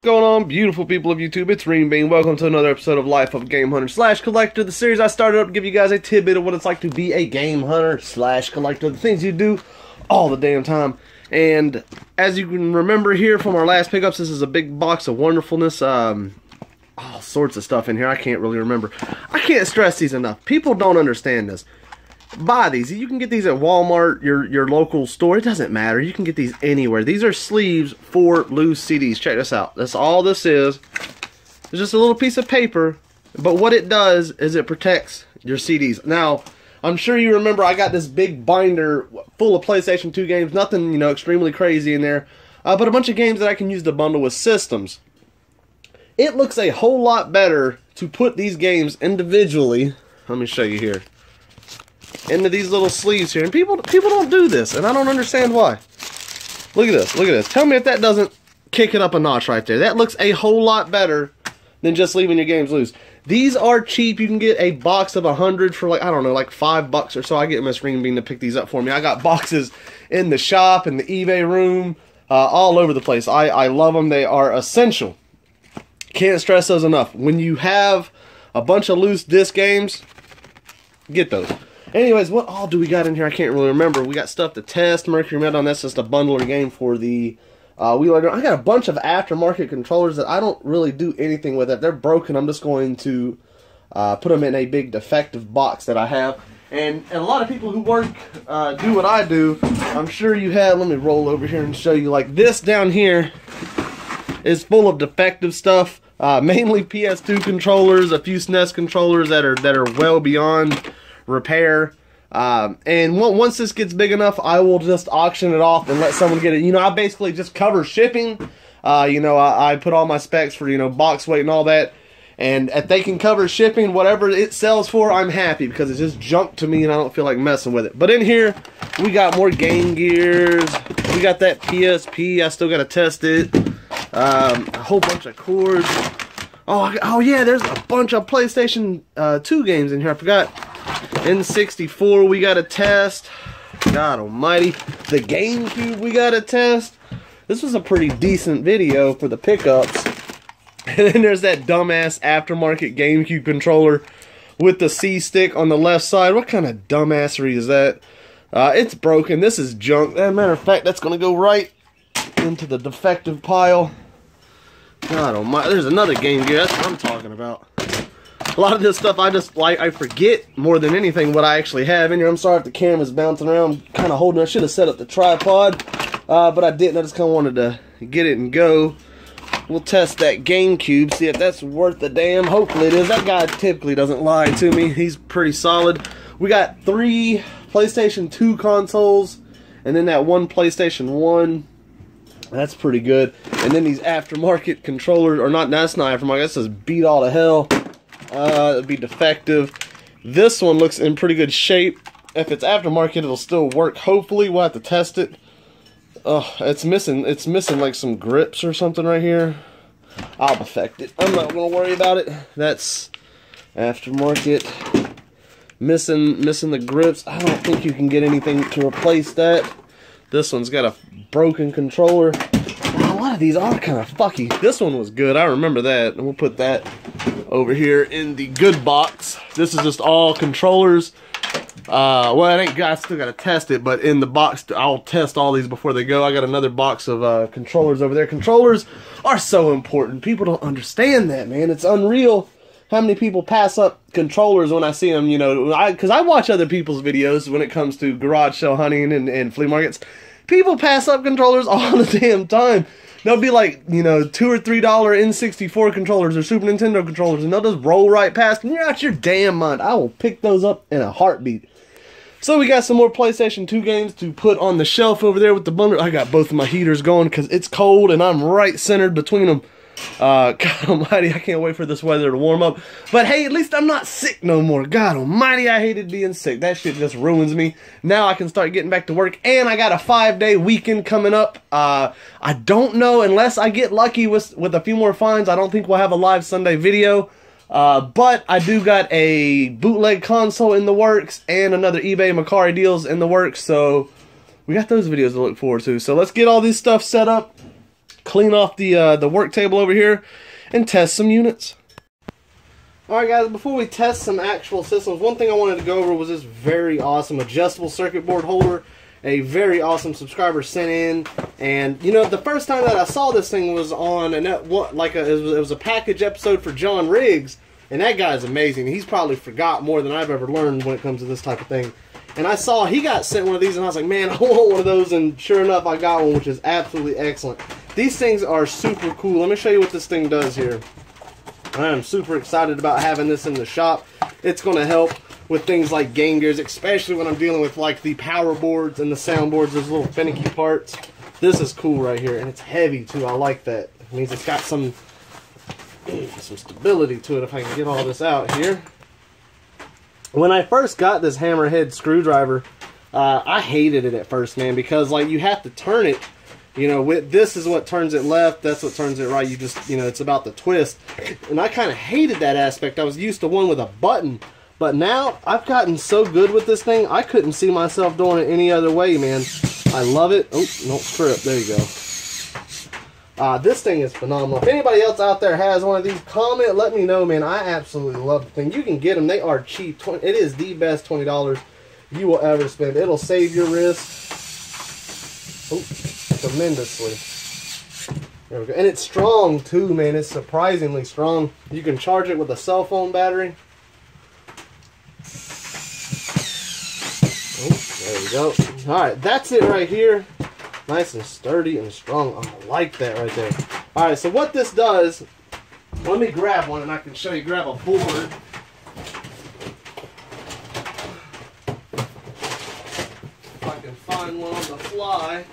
Going on, beautiful people of YouTube? It's Renebean. Welcome to another episode of Life of a Game Hunter / Collector, the series I started up to give you guys a tidbit of what it's like to be a game hunter / collector, the things you do all the damn time. And as you can remember here from our last pickups, this is a big box of wonderfulness. All sorts of stuff in here. I can't really remember. I can't stress these enough. People don't understand this. Buy these. You can get these at Walmart, your local store. It doesn't matter. You can get these anywhere. These are sleeves for loose CDs. Check this out. That's all this is. It's just a little piece of paper, but what it does is it protects your CDs. Now, I'm sure you remember I got this big binder full of PlayStation 2 games. Nothing, you know, extremely crazy in there, but a bunch of games that I can use to bundle with systems. It looks a whole lot better to put these games individually. Let me show you here. Into these little sleeves here, and people don't do this, and I don't understand why. Look at this, look at this. Tell me if that doesn't kick it up a notch right there. That looks a whole lot better than just leaving your games loose. These are cheap. You can get a box of 100 for, like, I don't know, like $5 or so. I get Miss Renebean to pick these up for me. I got boxes in the shop, in the eBay room, all over the place. I love them. They are essential. Can't stress those enough. When you have a bunch of loose disc games, get those. Anyways, what all do we got in here? I can't really remember. We got stuff to test. Mercury Metal, and that's just a bundler game for the wheeler. I got a bunch of aftermarket controllers that I don't really do anything with. If they're broken, I'm just going to put them in a big defective box that I have. And a lot of people who work, do what I do, I'm sure you have. Let me roll over here and show you. Like this down here is full of defective stuff. Mainly PS2 controllers, a few SNES controllers that are well beyond repair, and once this gets big enough, I will just auction it off and let someone get it. You know, I basically just cover shipping. You know, I put all my specs for, you know, box weight and all that, and if they can cover shipping, whatever it sells for, I'm happy, because it's just junk to me and I don't feel like messing with it. But in here, we got more Game Gears. We got that PSP. I still got to test it. A whole bunch of cords. Oh yeah, there's a bunch of PlayStation 2 games in here. I forgot. N64 we got to test. God almighty. The GameCube we got to test. This was a pretty decent video for the pickups. And then there's that dumbass aftermarket GameCube controller with the C-stick on the left side. What kind of dumbassery is that? It's broken. This is junk. As a matter of fact, that's going to go right into the defective pile. God almighty. There's another Game Gear. That's what I'm talking about. A lot of this stuff I forget more than anything what I actually have in here. I'm sorry if the camera's bouncing around, kind of holding. I should have set up the tripod, but I didn't. I just kind of wanted to get it and go. We'll test that GameCube, see if that's worth the damn. Hopefully it is. That guy typically doesn't lie to me. He's pretty solid. We got 3 PlayStation 2 consoles, and then that one PlayStation 1. That's pretty good. And then these aftermarket controllers, or not, that's not aftermarket, that says beat all to hell. It'll be defective. This one looks in pretty good shape. If it's aftermarket, it'll still work. Hopefully, we'll have to test it. It's missing like some grips or something right here. I'll defect it. I'm not gonna worry about it. That's aftermarket. Missing the grips. I don't think you can get anything to replace that. This one's got a broken controller. A lot of these are kind of fucky. This one was good. I remember that. And we'll put that over here in the good box. This is just all controllers. Well, it ain't. I still got to test it, but in the box, I'll test all these before they go. I got another box of controllers over there. Controllers are so important. People don't understand that, man. It's unreal how many people pass up controllers when I see them. You know, because I watch other people's videos when it comes to garage sale hunting and flea markets. People pass up controllers all the damn time. They'll be like, you know, $2 or $3 N64 controllers or Super Nintendo controllers, and they'll just roll right past, and you're out your damn mind. I will pick those up in a heartbeat. So we got some more PlayStation 2 games to put on the shelf over there with the bundle. I got both of my heaters going because it's cold, and I'm right centered between them. God almighty, I can't wait for this weather to warm up. But hey, at least I'm not sick no more. God almighty, I hated being sick. That shit just ruins me. Now I can start getting back to work, and I got a 5-day weekend coming up. I don't know, unless I get lucky with a few more finds, I don't think we'll have a live Sunday video. But I do got a bootleg console in the works and another eBay Macari deals in the works, so we got those videos to look forward to. So let's get all this stuff set up. clean off the work table over here and test some units. Alright guys, before we test some actual systems, one thing I wanted to go over was this very awesome adjustable circuit board holder. A very awesome subscriber sent in, and you know, the first time that I saw this thing was on it was a package episode for John Riggs, and that guy's amazing. He's probably forgot more than I've ever learned when it comes to this type of thing. And I saw he got sent one of these, and I was like, man, I want one of those, and sure enough, I got one, which is absolutely excellent. These things are super cool. Let me show you what this thing does here. I am super excited about having this in the shop. It's going to help with things like game gears, especially when I'm dealing with like the power boards and the sound boards, those little finicky parts. This is cool right here, and it's heavy too. I like that. It means it's got some stability to it if I can get all this out here. When I first got this hammerhead screwdriver, I hated it at first, man, because like you have to turn it. You know, this is what turns it left, that's what turns it right. You just, you know, it's about the twist. And I kind of hated that aspect. I was used to one with a button. But now, I've gotten so good with this thing, I couldn't see myself doing it any other way, man. I love it. Oh, no script. There you go. This thing is phenomenal. If anybody else out there has one of these, comment, let me know, man. I absolutely love the thing. You can get them. They are cheap. It is the best $20 you will ever spend. It'll save your wrist tremendously. There we go. And it's strong, too, man. It's surprisingly strong. You can charge it with a cell phone battery. There we go. Alright, that's it right here. Nice and sturdy and strong. Oh, I like that right there. Alright, so what this does, let me grab one and I can show you. Grab a board. If I can find one on the fly.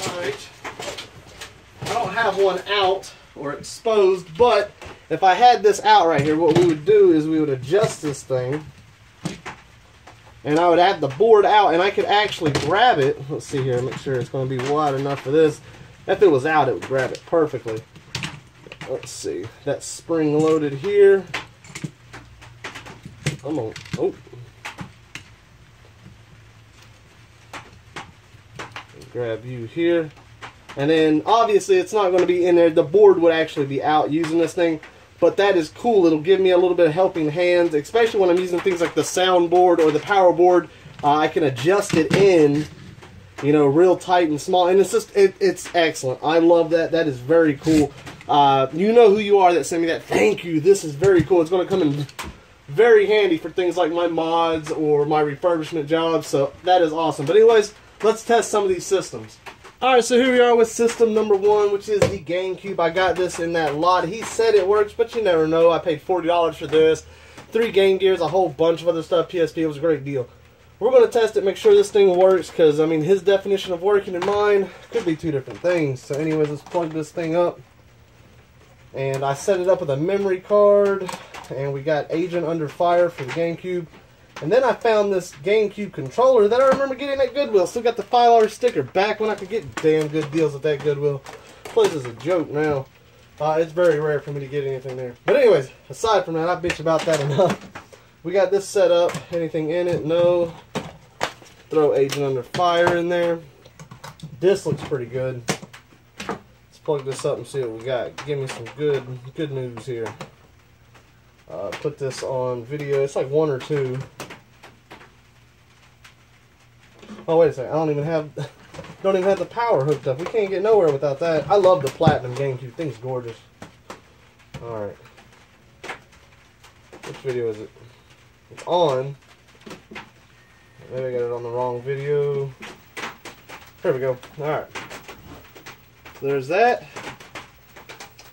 Alright. I don't have one out or exposed, but if I had this out right here, what we would do is we would adjust this thing, and I would have the board out, and I could actually grab it. Let's see here, make sure it's going to be wide enough for this. If it was out, it would grab it perfectly. Let's see, that's spring loaded here. I'm on. Oh, grab you here, and then obviously it's not going to be in there. The board would actually be out using this thing. But that is cool. It'll give me a little bit of helping hands, especially when I'm using things like the soundboard or the power board. I can adjust it in, you know, real tight and small. And it's just, it's excellent. I love that. That is very cool. You know who you are that sent me that. Thank you. This is very cool. It's going to come in very handy for things like my mods or my refurbishment jobs. So that is awesome. But anyways, let's test some of these systems. Alright, so here we are with system number 1, which is the GameCube. I got this in that lot. He said it works, but you never know. I paid $40 for this. 3 Game Gears, a whole bunch of other stuff. PSP, it was a great deal. We're going to test it, make sure this thing works, because, I mean, his definition of working and mine could be 2 different things. So anyways, let's plug this thing up. And I set it up with a memory card, and we got Agent Under Fire for the GameCube. And then I found this GameCube controller that I remember getting at Goodwill. Still got the $5 sticker back when I could get damn good deals at that Goodwill. This place is a joke now. It's very rare for me to get anything there. But anyways, aside from that, I bitch about that enough. We got this set up. Anything in it? No. Throw Agent Under Fire in there. This looks pretty good. Let's plug this up and see what we got. Give me some good news here. Put this on video. It's like 1 or 2. Oh, wait a second. I don't even have the power hooked up. We can't get nowhere without that. I love the Platinum GameCube. Thing's gorgeous. Alright. Which video is it? It's on. Maybe I got it on the wrong video. There we go. Alright. So there's that.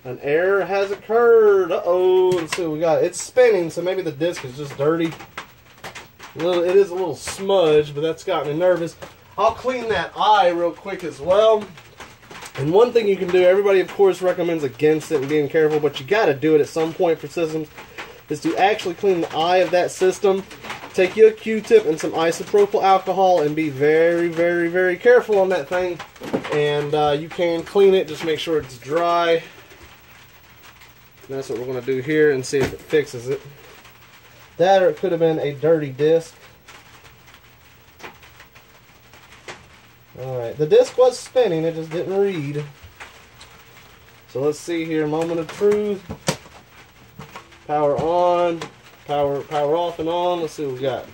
An error has occurred. Uh-oh. Let's see what we got. It's spinning, so maybe the disc is just dirty. It is a little smudged, but that's got me nervous. I'll clean that eye real quick as well. And one thing you can do, everybody of course recommends against it and being careful, but you got to do it at some point for systems, is to actually clean the eye of that system. Take you a Q-tip and some isopropyl alcohol and be very, very, very careful on that thing. And you can clean it, just make sure it's dry. And that's what we're going to do here and see if it fixes it. That, or it could have been a dirty disc. Alright, the disc was spinning, it just didn't read. So let's see here, moment of truth. Power on, power off and on. Let's see what we got.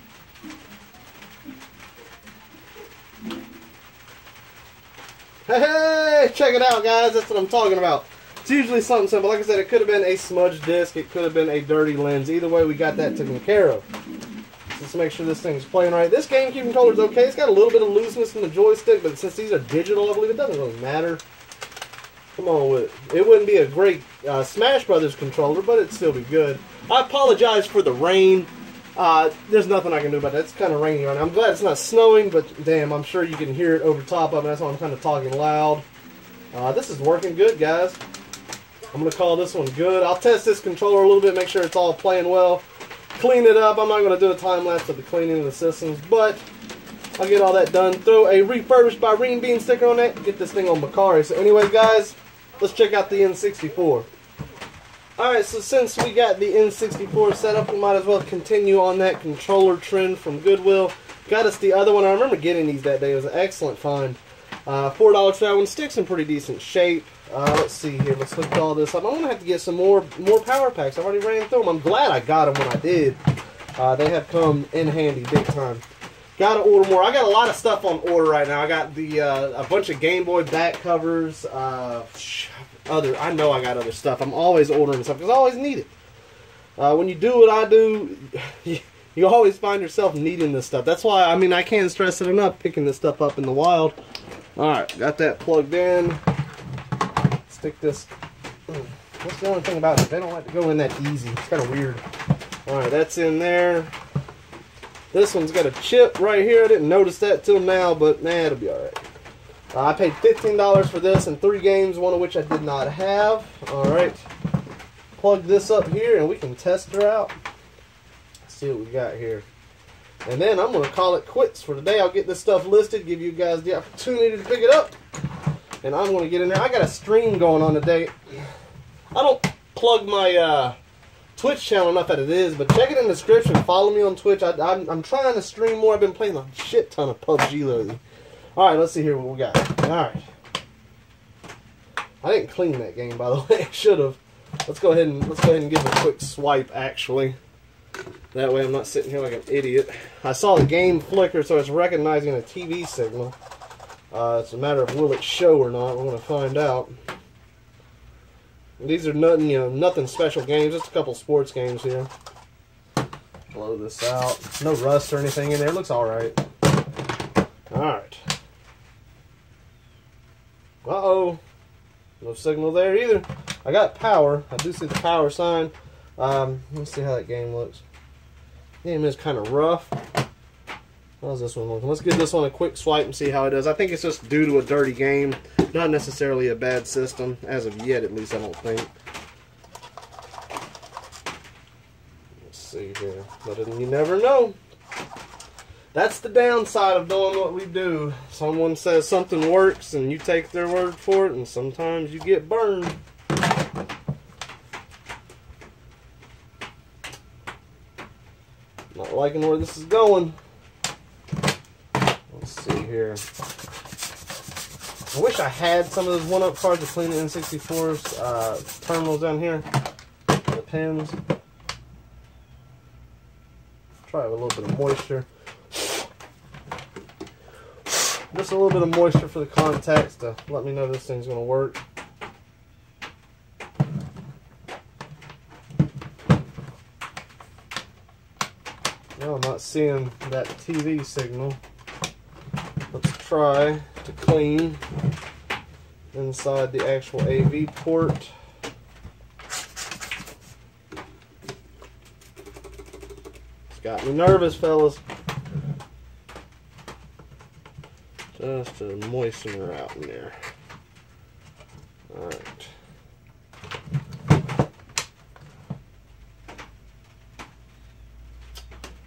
Hey, check it out, guys. That's what I'm talking about. It's usually something simple. Like I said, it could have been a smudged disc. It could have been a dirty lens. Either way, we got that taken care of. Let's make sure this thing's playing right. This GameCube controller is okay. It's got a little bit of looseness in the joystick, but since these are digital, I believe it doesn't really matter. Come on with it. It wouldn't be a great Smash Brothers controller, but it'd still be good. I apologize for the rain. There's nothing I can do about that. It's kind of rainy right now. I'm glad it's not snowing, but damn, I'm sure you can hear it over top of it. That's why I'm kind of talking loud. This is working good, guys. I'm going to call this one good. I'll test this controller a little bit, make sure it's all playing well. Clean it up. I'm not going to do a time-lapse of the cleaning of the systems, but I'll get all that done. Throw a refurbished by Renebean sticker on that. Get this thing on Bakari. So anyway, guys, let's check out the N64. Alright, so since we got the N64 set up, we might as well continue on that controller trend from Goodwill. Got us the other one. I remember getting these that day. It was an excellent find. $4 for that one. Sticks in pretty decent shape. Let's see here. Let's hook all this up. I'm going to have to get some more power packs. I've already ran through them. I'm glad I got them when I did. They have come in handy big time. Got to order more. I got a lot of stuff on order right now. I got the a bunch of Game Boy back covers. I know I got other stuff. I'm always ordering stuff because I always need it. When you do what I do, you always find yourself needing this stuff. That's why, I mean, I can't stress it enough picking this stuff up in the wild. Alright, got that plugged in. Stick this. What's the only thing about it? They don't like to go in that easy. It's kind of weird. Alright, that's in there. This one's got a chip right here. I didn't notice that till now, but nah, it'll be alright. I paid $15 for this and 3 games, one of which I did not have. Alright. Plug this up here and we can test her out. Let's see what we got here. And then I'm going to call it quits for today. I'll get this stuff listed, give you guys the opportunity to pick it up. And I'm going to get in there. I got a stream going on today. I don't plug my Twitch channel enough as it is, but check it in the description. Follow me on Twitch. I'm trying to stream more. I've been playing a shit ton of PUBG lately. Alright, let's see here what we got. Alright. I didn't clean that game, by the way. I should have. Let's go ahead and give it a quick swipe, actually. That way I'm not sitting here like an idiot. I saw the game flicker, so it's recognizing a TV signal. It's a matter of will it show or not. We're going to find out. These are nothing, nothing special games. Just a couple sports games here. Blow this out. No rust or anything in there. It looks alright. Alright. Uh-oh. No signal there either. I got power. I do see the power sign. Let's see how that game looks. Game is kind of rough. How's this one looking? Let's give this one a quick swipe and see how it does. I think it's just due to a dirty game. Not necessarily a bad system. As of yet, at least, I don't think. Let's see here. But you never know. That's the downside of doing what we do. Someone says something works and you take their word for it, and sometimes you get burned. Not liking where this is going. Let's see here. I wish I had some of those one-up cards to clean the N64's terminals down here. The pins. Try with a little bit of moisture. Just a little bit of moisture for the contacts to let me know this thing's going to work. No, I'm not seeing that TV signal. Let's try to clean inside the actual AV port. It's got me nervous, fellas. Just to moisten her out in there. Alright.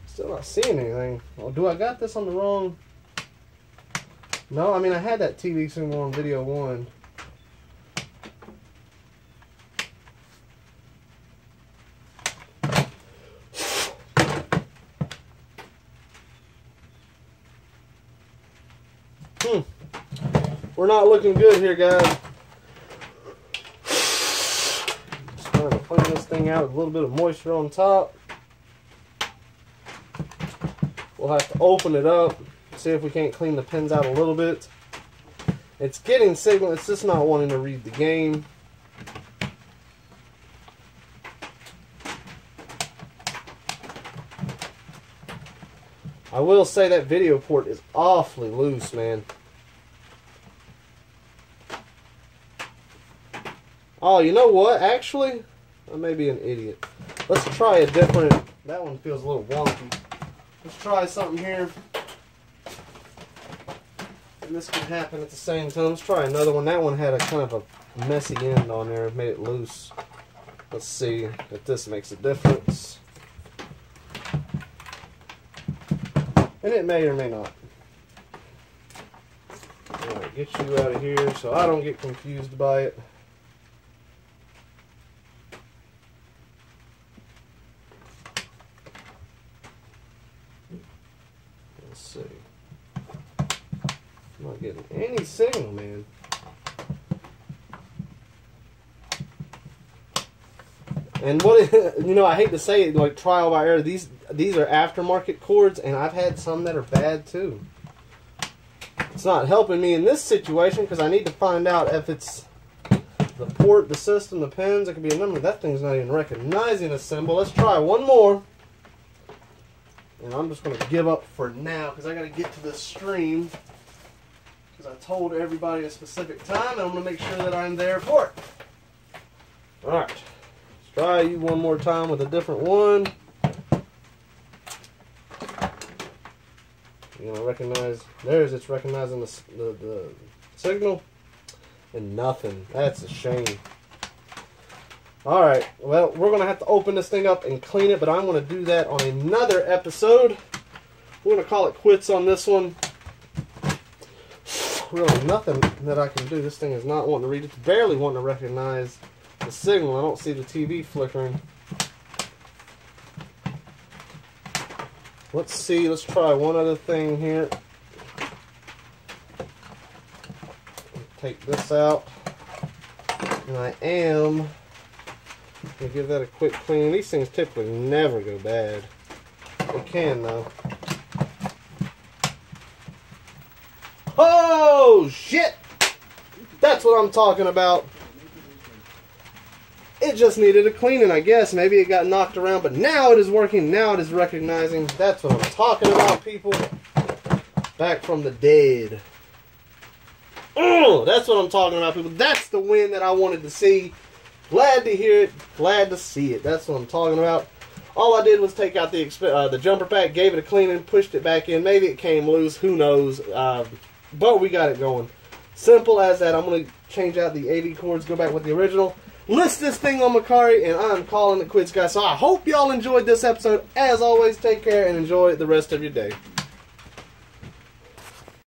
Still not seeing anything. Oh, do I got this on the wrong? No, I mean I had that TV signal on video 1. we're not looking good here, guys. Just trying to clean this thing out with a little bit of moisture on top. We'll have to open it up, see if we can't clean the pins out a little bit. It's getting signal, it's just not wanting to read the game. I will say that video port is awfully loose, man. Oh, you know what? Actually, I may be an idiot. Let's try a different... That one feels a little wonky. Let's try something here. And this can happen at the same time. Let's try another one. That one had a kind of a messy end on there. It made it loose. Let's see if this makes a difference. And it may or may not. Alright, get you out of here so I don't get confused by it. Let's see. I'm not getting any signal, man. And what you know, I hate to say it, like trial by error. These are aftermarket cords, and I've had some that are bad too. It's not helping me in this situation because I need to find out if it's the port, the system, the pins. It could be a number. That thing's not even recognizing a symbol. Let's try one more. And I'm just going to give up for now because I got to get to this stream. Because I told everybody a specific time, and I'm going to make sure that I'm there for it. Alright. Let's try you one more time with a different one. You're going to recognize, it's recognizing the signal. And nothing. That's a shame. Alright, well, we're going to have to open this thing up and clean it, but I'm going to do that on another episode. We're going to call it quits on this one. Really nothing that I can do. This thing is not wanting to read. It's barely wanting to recognize the signal. I don't see the TV flickering. Let's see. Let's try one other thing here. Take this out. And I am going to give that a quick clean. These things typically never go bad. They can, though. Oh, shit! That's what I'm talking about. It just needed a cleaning, I guess. Maybe it got knocked around, but now it is working. Now it is recognizing. That's what I'm talking about, people. Back from the dead. Oh, that's what I'm talking about, people. That's the win that I wanted to see. Glad to hear it. Glad to see it. That's what I'm talking about. All I did was take out the jumper pack, gave it a cleaning, pushed it back in. Maybe it came loose. Who knows? But we got it going. Simple as that. I'm going to change out the AV cords, go back with the original. List this thing on Macari, and I'm calling it quits, guys. So I hope y'all enjoyed this episode. As always, take care and enjoy the rest of your day.